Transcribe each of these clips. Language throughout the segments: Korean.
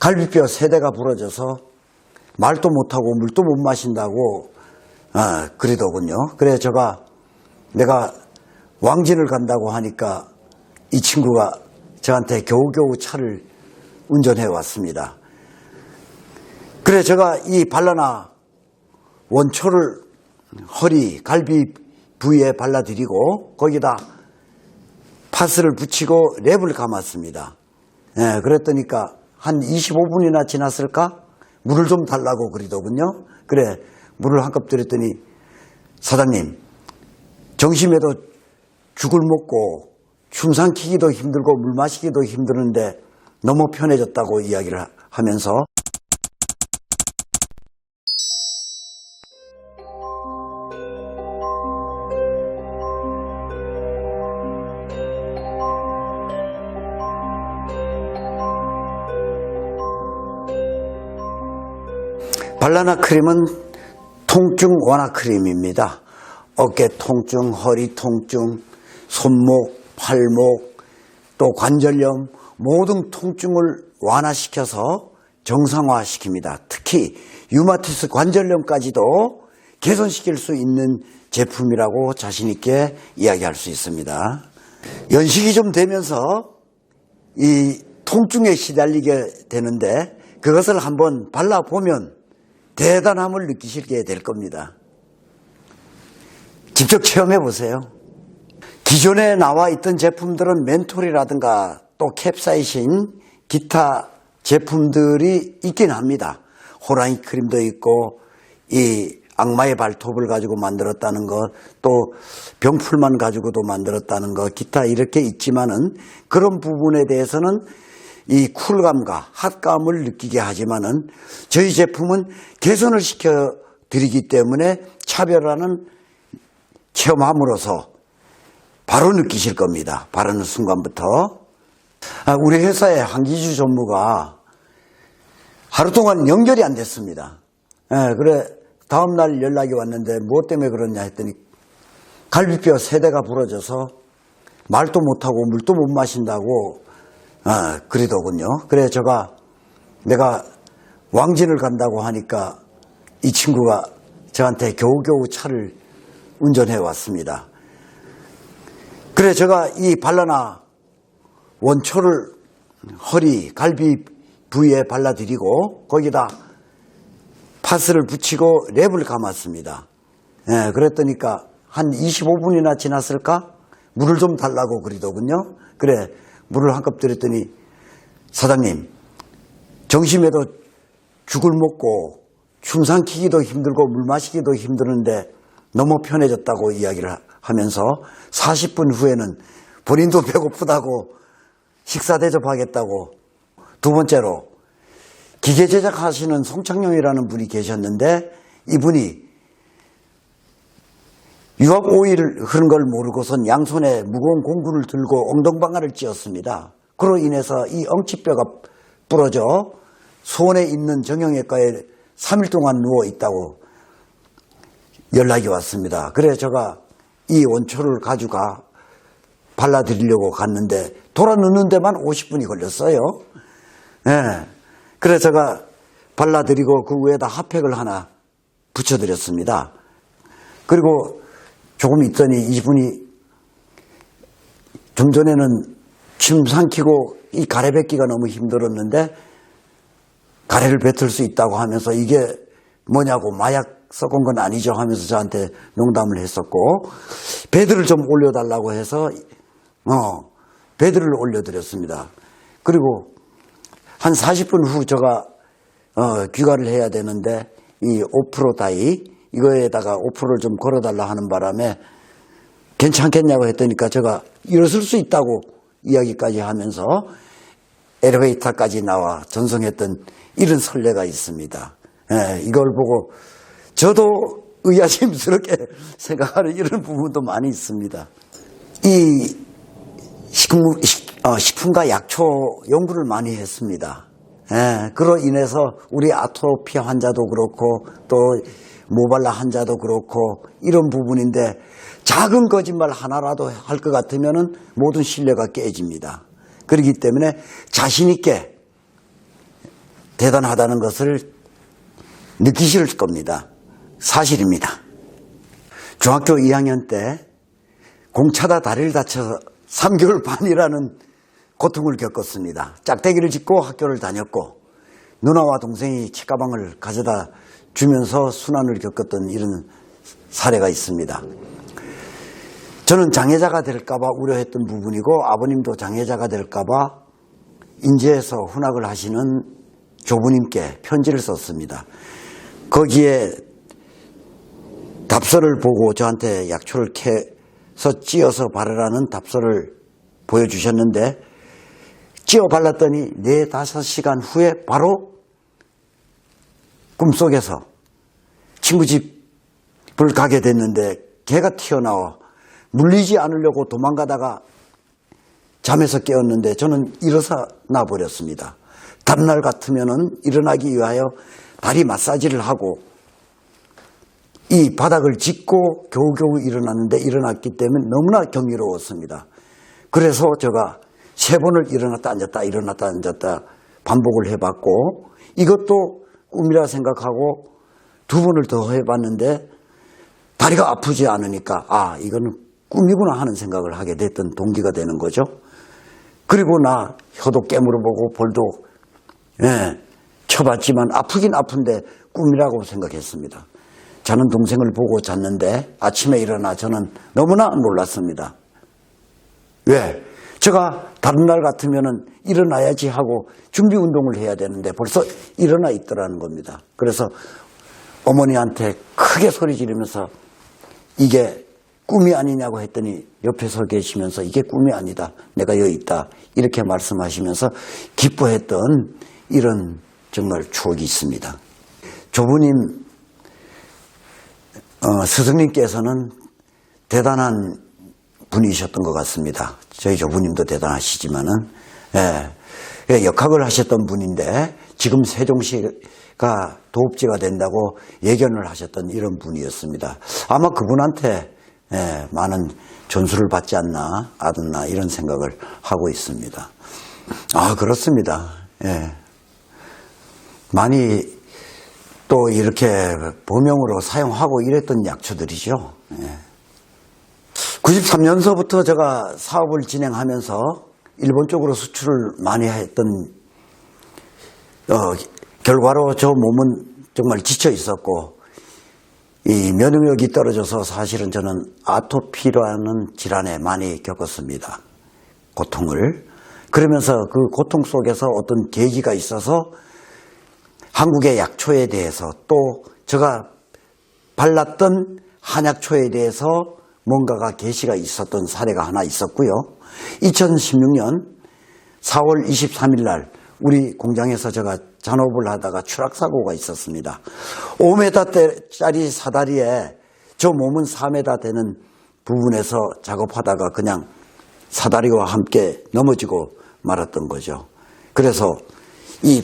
갈비뼈 세대가 부러져서 말도 못하고 물도 못 마신다고 그러더군요. 그래 내가 왕진을 간다고 하니까 이 친구가 저한테 겨우겨우 차를 운전해 왔습니다. 그래 제가 이 발라나 원초를 허리, 갈비 부위에 발라드리고 거기다 파스를 붙이고 랩을 감았습니다. 그랬더니까 한 25분이나 지났을까? 물을 좀 달라고 그러더군요. 그래 물을 한 컵 드렸더니 사장님 정심에도 죽을 먹고 춤 삼키기도 힘들고 물 마시기도 힘드는데 너무 편해졌다고 이야기를 하면서 발라나 크림은 통증 완화 크림입니다. 어깨 통증, 허리 통증, 손목, 팔목, 또 관절염 모든 통증을 완화시켜서 정상화시킵니다. 특히 류마티스 관절염까지도 개선시킬 수 있는 제품이라고 자신 있게 이야기할 수 있습니다. 연식이 좀 되면서 이 통증에 시달리게 되는데 그것을 한번 발라보면 대단함을 느끼시게 될 겁니다. 직접 체험해 보세요. 기존에 나와 있던 제품들은 멘톨이라든가 또 캡사이신, 기타 제품들이 있긴 합니다. 호랑이 크림도 있고 이 악마의 발톱을 가지고 만들었다는 것, 또 병풀만 가지고도 만들었다는 것, 기타 이렇게 있지만은 그런 부분에 대해서는 이 쿨감과 핫감을 느끼게 하지만은 저희 제품은 개선을 시켜 드리기 때문에 차별화는 체험함으로써 바로 느끼실 겁니다. 바르는 순간부터. 우리 회사의 한기주 전무가 하루 동안 연결이 안 됐습니다. 그래 다음날 연락이 왔는데 무엇 때문에 그러냐 했더니 갈비뼈 세대가 부러져서 말도 못하고 물도 못 마신다고 그러더군요. 그래 내가 왕진을 간다고 하니까 이 친구가 저한테 겨우겨우 차를 운전해 왔습니다. 그래 제가 이 발라나 원초를 허리, 갈비 부위에 발라드리고 거기다 파스를 붙이고 랩을 감았습니다. 그랬더니까 한 25분이나 지났을까? 물을 좀 달라고 그러더군요. 그래 물을 한 컵 드렸더니 사장님 정심에도 죽을 먹고 춤 삼키기도 힘들고 물 마시기도 힘드는데 너무 편해졌다고 이야기를 하면서 40분 후에는 본인도 배고프다고 식사 대접하겠다고. 두 번째로 기계 제작하시는 송창용이라는 분이 계셨는데 이분이 유압 오일을 흐른 걸 모르고선 양손에 무거운 공구를 들고 엉덩방아를 찧었습니다. 그로 인해서 이 엉치뼈가 부러져 수원에 있는 정형외과에 3일 동안 누워 있다고 연락이 왔습니다. 그래 제가 이 원초를 가져가 발라드리려고 갔는데 돌아 눕는 데만 50분이 걸렸어요. 그래 제가 발라드리고 그 위에다 핫팩을 하나 붙여드렸습니다. 그리고 조금 있더니 이분이 좀 전에는 침 삼키고 이 가래 뱉기가 너무 힘들었는데 가래를 뱉을 수 있다고 하면서 이게 뭐냐고 마약 섞은 건 아니죠 하면서 저한테 농담을 했었고 배드를 좀 올려달라고 해서 배드를 올려드렸습니다. 그리고 한 40분 후 제가 귀가를 해야 되는데 이 5% 다이 이거에다가 5%를 좀 걸어달라 하는 바람에 괜찮겠냐고 했더니까 제가 일어설 수 있다고 이야기까지 하면서 엘리베이터까지 나와 전송했던 이런 선례가 있습니다. 이걸 보고 저도 의아심스럽게 생각하는 이런 부분도 많이 있습니다. 이 식품과 약초 연구를 많이 했습니다. 그로 인해서 우리 아토피 환자도 그렇고 또 모발라 환자도 그렇고 이런 부분인데 작은 거짓말 하나라도 할 것 같으면 모든 신뢰가 깨집니다. 그렇기 때문에 자신 있게 대단하다는 것을 느끼실 겁니다. 사실입니다. 중학교 2학년 때 공차다 다리를 다쳐서 3개월 반이라는 고통을 겪었습니다. 짝대기를 짚고 학교를 다녔고 누나와 동생이 책가방을 가져다 주면서 순환을 겪었던 이런 사례가 있습니다. 저는 장애자가 될까봐 우려했던 부분이고 아버님도 장애자가 될까봐 인제에서 훈학을 하시는 조부님께 편지를 썼습니다. 거기에 답서를 보고 저한테 약초를 캐서 찧어서 바르라는 답서를 보여주셨는데 찧어 발랐더니 4-5시간 후에 바로 꿈속에서 친구 집을 가게 됐는데 개가 튀어나와 물리지 않으려고 도망가다가 잠에서 깨었는데 저는 일어나 버렸습니다. 다음날 같으면은 일어나기 위하여 다리 마사지를 하고 이 바닥을 짚고 겨우겨우 일어났는데 일어났기 때문에 너무나 경이로웠습니다. 그래서 제가 3번을 일어났다 앉았다 일어났다 앉았다 반복을 해봤고 이것도 꿈이라 생각하고 2번을 더 해봤는데 다리가 아프지 않으니까 아 이거는 꿈이구나 하는 생각을 하게 됐던 동기가 되는 거죠. 그리고 나 혀도 깨물어보고 볼도 쳐봤지만 아프긴 아픈데 꿈이라고 생각했습니다. 자는 동생을 보고 잤는데 아침에 일어나 저는 너무나 놀랐습니다. 왜? 제가 다른 날 같으면은 일어나야지 하고 준비 운동을 해야 되는데 벌써 일어나 있더라는 겁니다. 그래서 어머니한테 크게 소리 지르면서 이게 꿈이 아니냐고 했더니 옆에 서 계시면서 이게 꿈이 아니다. 내가 여기 있다. 이렇게 말씀하시면서 기뻐했던 이런 정말 추억이 있습니다. 조부님, 스승님께서는 대단한 분이셨던 것 같습니다. 저희 조부님도 대단하시지만은, 역학을 하셨던 분인데 지금 세종시가 도읍지가 된다고 예견을 하셨던 이런 분이었습니다. 아마 그분한테 많은 전수를 받지 않나, 아듣나 이런 생각을 하고 있습니다. 아, 그렇습니다. 많이 또 이렇게 보명으로 사용하고 이랬던 약초들이죠. 93년서부터 제가 사업을 진행하면서 일본 쪽으로 수출을 많이 했던 결과로 저 몸은 정말 지쳐 있었고 이 면역력이 떨어져서 사실은 저는 아토피라는 질환에 많이 겪었습니다. 고통을. 그러면서 그 고통 속에서 어떤 계기가 있어서 한국의 약초에 대해서 또 제가 발랐던 한약초에 대해서 뭔가가 계시가 있었던 사례가 하나 있었고요. 2016년 4월 23일 날 우리 공장에서 제가 잔업을 하다가 추락사고가 있었습니다. 5m짜리 사다리에 저 몸은 4m 되는 부분에서 작업하다가 그냥 사다리와 함께 넘어지고 말았던 거죠. 그래서 이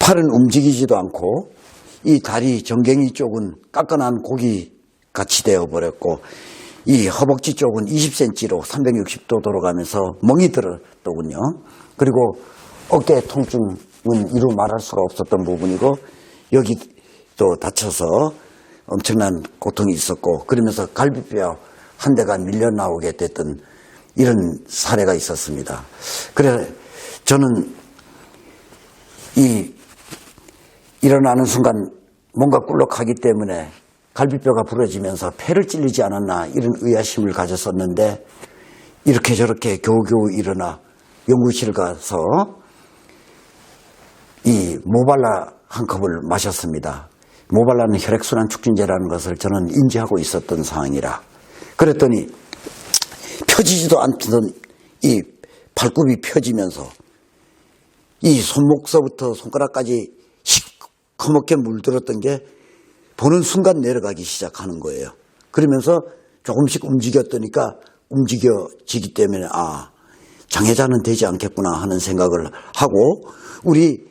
팔은 움직이지도 않고 이 다리 정갱이 쪽은 깎아난 고기 같이 되어버렸고 이 허벅지 쪽은 20cm로 360도 돌아가면서 멍이 들었더군요. 그리고 어깨 통증은 이루 말할 수가 없었던 부분이고 여기도 다쳐서 엄청난 고통이 있었고 그러면서 갈비뼈 한 대가 밀려 나오게 됐던 이런 사례가 있었습니다. 그래서 저는 일어나는 순간 뭔가 꿀럭하기 때문에 갈비뼈가 부러지면서 폐를 찔리지 않았나 이런 의아심을 가졌었는데 이렇게 저렇게 겨우겨우 일어나 연구실 가서 이 모발라 한 컵을 마셨습니다. 모발라는 혈액순환 촉진제라는 것을 저는 인지하고 있었던 상황이라 그랬더니 펴지지도 않던 이 발굽이 펴지면서 이 손목서부터 손가락까지 시커멓게 물들었던 게 보는 순간 내려가기 시작하는 거예요. 그러면서 조금씩 움직였더니까 움직여지기 때문에 아 장애자는 되지 않겠구나 하는 생각을 하고 우리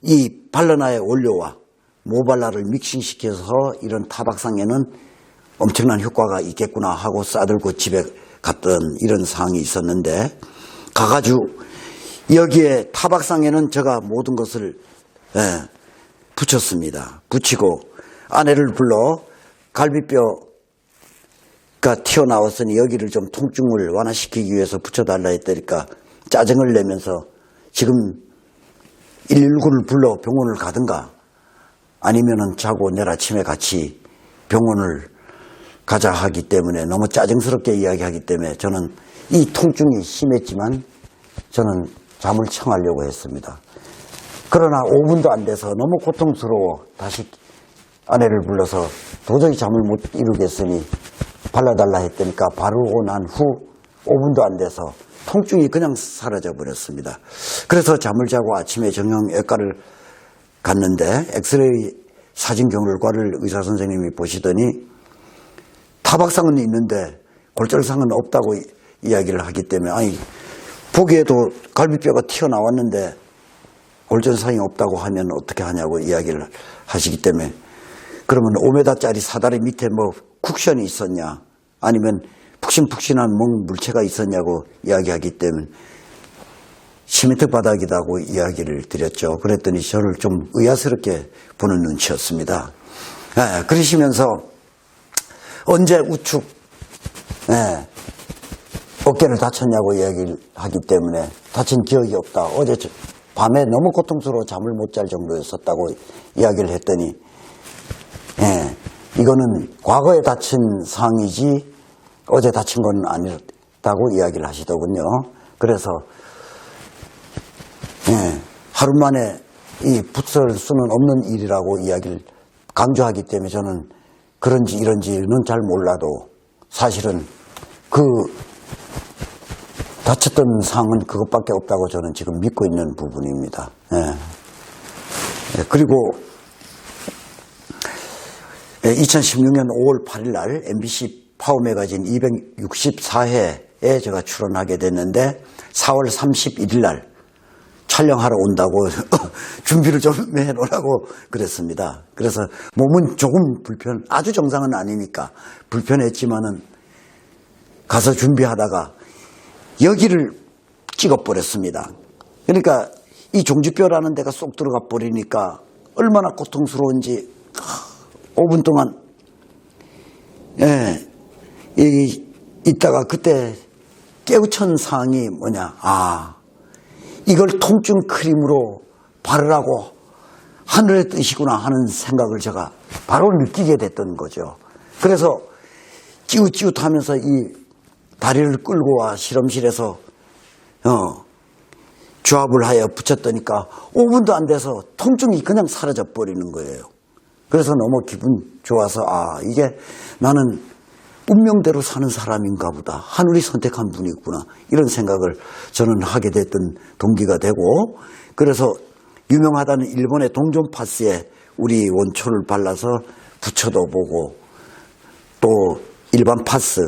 이 발라나의 원료와 모발라를 믹싱시켜서 이런 타박상에는 엄청난 효과가 있겠구나 하고 싸들고 집에 갔던 이런 상황이 있었는데 가가지고 여기에 타박상에는 제가 모든 것을 붙였습니다. 붙이고 아내를 불러 갈비뼈가 튀어나왔으니 여기를 좀 통증을 완화시키기 위해서 붙여달라 했더니까 짜증을 내면서 지금 119를 불러 병원을 가든가 아니면은 자고 내일 아침에 같이 병원을 가자 하기 때문에 너무 짜증스럽게 이야기하기 때문에 저는 이 통증이 심했지만 저는 잠을 청하려고 했습니다. 그러나 5분도 안 돼서 너무 고통스러워 다시 아내를 불러서 도저히 잠을 못 이루겠으니 발라달라 했더니까 바르고 난 후 5분도 안 돼서 통증이 그냥 사라져 버렸습니다. 그래서 잠을 자고 아침에 정형외과를 갔는데 엑스레이 사진 경혈과를 의사 선생님이 보시더니 타박상은 있는데 골절상은 없다고 이야기를 하기 때문에 아니 보기에도 갈비뼈가 튀어나왔는데 골절상이 없다고 하면 어떻게 하냐고 이야기를 하시기 때문에 그러면 5m짜리 사다리 밑에 뭐 쿠션이 있었냐 아니면 푹신푹신한 멍 물체가 있었냐고 이야기하기 때문에 시멘트 바닥이라고 이야기를 드렸죠. 그랬더니 저를 좀 의아스럽게 보는 눈치였습니다. 그러시면서 언제 우측 어깨를 다쳤냐고 이야기를 하기 때문에 다친 기억이 없다. 어제 밤에 너무 고통스러워 잠을 못 잘 정도였었다고 이야기를 했더니 이거는 과거에 다친 상이지 어제 다친 건 아니었다고 이야기를 하시더군요. 그래서 하루 만에 이 붓을 수는 없는 일이라고 이야기를 강조하기 때문에 저는 그런지 이런지는 잘 몰라도 사실은 그 다쳤던 상은 그것밖에 없다고 저는 지금 믿고 있는 부분입니다. 그리고 2016년 5월 8일 날 MBC 파워 매거진 264회에 제가 출연하게 됐는데 4월 31일 날 촬영하러 온다고 준비를 좀 해놓으라고 그랬습니다. 그래서 몸은 조금 아주 정상은 아니니까 불편했지만은 가서 준비하다가 여기를 찍어버렸습니다. 그러니까 이 종지뼈라는 데가 쏙 들어가 버리니까 얼마나 고통스러운지 5분 동안 있다가 그때 깨우친 사항이 뭐냐 이걸 통증 크림으로 바르라고 하늘의 뜻이구나 하는 생각을 제가 바로 느끼게 됐던 거죠. 그래서 찌웃찌웃하면서 이 다리를 끌고 와 실험실에서 조합을 하여 붙였더니까 5분도 안 돼서 통증이 그냥 사라져 버리는 거예요. 그래서 너무 기분 좋아서 이게 나는 운명대로 사는 사람인가 보다. 하늘이 선택한 분이구나. 이런 생각을 저는 하게 됐던 동기가 되고 그래서 유명하다는 일본의 동존파스에 우리 원초를 발라서 붙여도 보고 또 일반 파스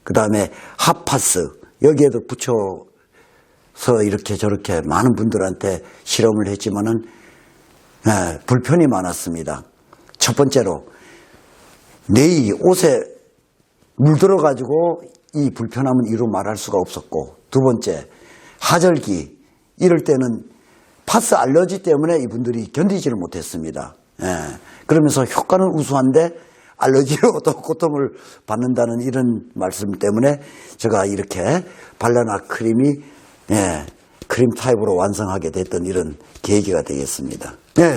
그 다음에 핫파스 여기에도 붙여서 이렇게 저렇게 많은 분들한테 실험을 했지만은 불편이 많았습니다. 첫 번째로 내 옷에 물들어가지고 이 불편함은 이루 말할 수가 없었고 두 번째 하절기 이럴 때는 파스 알러지 때문에 이분들이 견디지를 못했습니다. 그러면서 효과는 우수한데 알러지로 또 고통을 받는다는 이런 말씀 때문에 제가 이렇게 발라나 크림이 크림 타입으로 완성하게 됐던 이런 계기가 되겠습니다.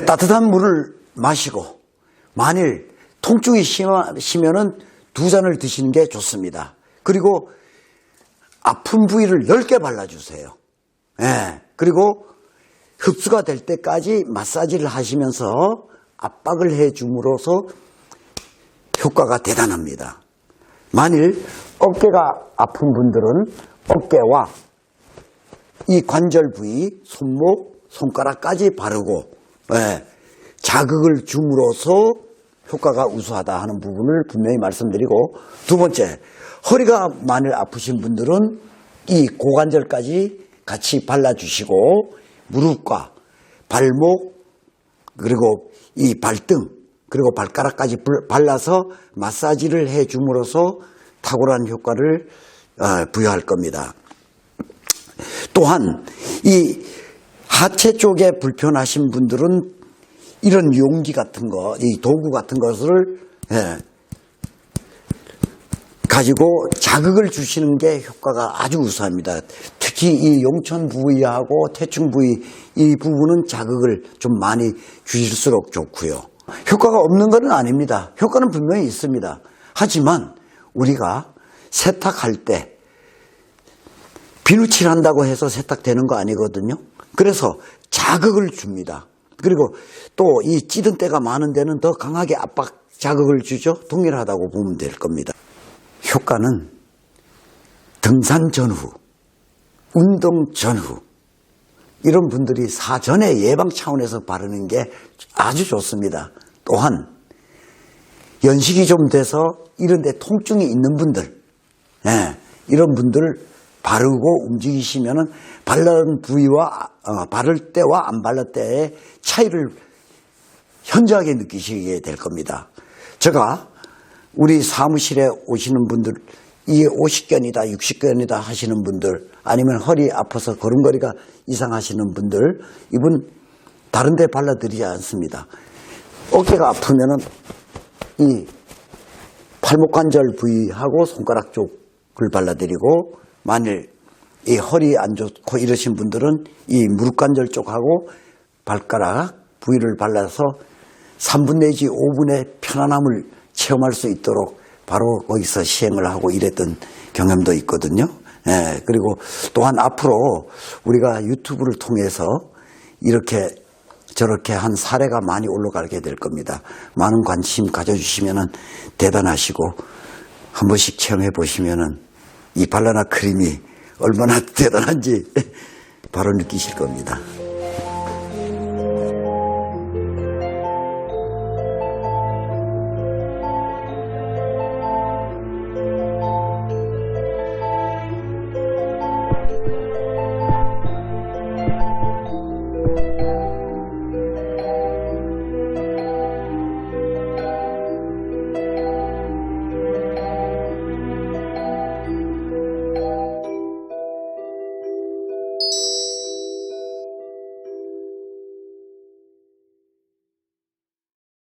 따뜻한 물을 마시고 만일 통증이 심하면은 2잔을 드시는 게 좋습니다. 그리고 아픈 부위를 10개 발라주세요. 그리고 흡수가 될 때까지 마사지를 하시면서 압박을 해줌으로써 효과가 대단합니다. 만일 어깨가 아픈 분들은 어깨와 이 관절 부위, 손목, 손가락까지 바르고 자극을 줌으로써 효과가 우수하다 하는 부분을 분명히 말씀드리고 두 번째, 허리가 만일 아프신 분들은 이 고관절까지 같이 발라주시고 무릎과 발목 그리고 이 발등 그리고 발가락까지 발라서 마사지를 해줌으로써 탁월한 효과를 부여할 겁니다. 또한 이 하체 쪽에 불편하신 분들은 이런 용기 같은 거, 이 도구 같은 것을 가지고 자극을 주시는 게 효과가 아주 우수합니다. 특히 이 용천 부위하고 퇴충 부위 이 부분은 자극을 좀 많이 주실수록 좋고요. 효과가 없는 건 아닙니다. 효과는 분명히 있습니다. 하지만 우리가 세탁할 때 비누칠한다고 해서 세탁되는 거 아니거든요. 그래서 자극을 줍니다. 그리고 또 이 찌든 때가 많은 데는 더 강하게 압박 자극을 주죠. 동일하다고 보면 될 겁니다. 효과는 등산 전후, 운동 전후 이런 분들이 사전에 예방 차원에서 바르는 게 아주 좋습니다. 또한 연식이 좀 돼서 이런 데 통증이 있는 분들, 이런 분들 바르고 움직이시면은 바른 부위와 바를 때와 안 바를 때의 차이를 현저하게 느끼시게 될 겁니다. 제가 우리 사무실에 오시는 분들, 이게 50견이다 60견이다 하시는 분들, 아니면 허리 아파서 걸음걸이가 이상하시는 분들, 이분 다른 데 발라드리지 않습니다. 어깨가 아프면은 이 팔목관절 부위하고 손가락 쪽을 발라드리고, 만일 이 허리 안 좋고 이러신 분들은 이 무릎관절 쪽하고 발가락 부위를 발라서 3분 내지 5분의 편안함을 체험할 수 있도록 바로 거기서 시행을 하고 이랬던 경험도 있거든요. 그리고 또한 앞으로 우리가 유튜브를 통해서 이렇게 저렇게 한 사례가 많이 올라가게 될 겁니다. 많은 관심 가져주시면 대단하시고 한 번씩 체험해 보시면 이 발라나 크림이 얼마나 대단한지 바로 느끼실 겁니다.